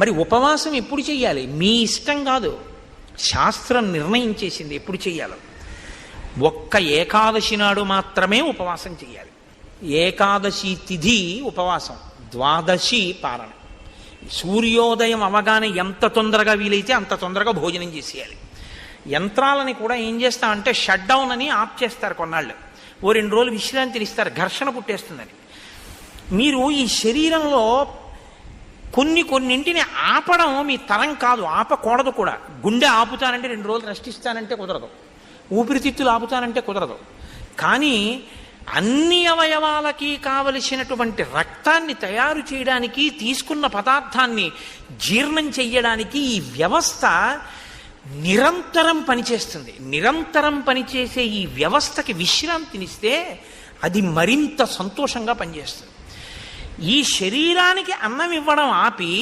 మరి ఉపవాసం ఎప్పుడు చెయ్యాలి? మీ ఇష్టం కాదు, శాస్త్రం నిర్ణయం చేసింది ఎప్పుడు చెయ్యాలో. ఒక్క ఏకాదశి నాడు మాత్రమే ఉపవాసం చెయ్యాలి. ఏకాదశి తిథి ఉపవాసం, ద్వాదశి పారణ. సూర్యోదయం అవగానే ఎంత తొందరగా వీలైతే అంత తొందరగా భోజనం చేసేయాలి. యంత్రాలని కూడా ఏం చేస్తామంటే షట్ డౌన్ అని ఆఫ్ చేస్తారు కొన్నాళ్ళు, ఓ 2 రోజులు విశ్రాంతిని ఇస్తారు, ఘర్షణ పుట్టేస్తుందని. మీరు ఈ శరీరంలో కొన్నింటిని ఆపడం మీ తరం కాదు, ఆపకూడదు కూడా. గుండె ఆపుతానంటే 2 రోజులు రెస్ట్ ఇస్తానంటే కుదరదు, ఊపిరితిత్తులు ఆపుతానంటే కుదరదు. కానీ అన్ని అవయవాలకి కావలసినటువంటి రక్తాన్ని తయారు చేయడానికి, తీసుకున్న పదార్థాన్ని జీర్ణం చెయ్యడానికి ఈ వ్యవస్థ నిరంతరం పనిచేస్తుంది. నిరంతరం పనిచేసే ఈ వ్యవస్థకి విశ్రాంతినిస్తే అది మరింత సంతోషంగా పనిచేస్తుంది. ఈ శరీరానికి అన్నం ఇవ్వడం ఆపి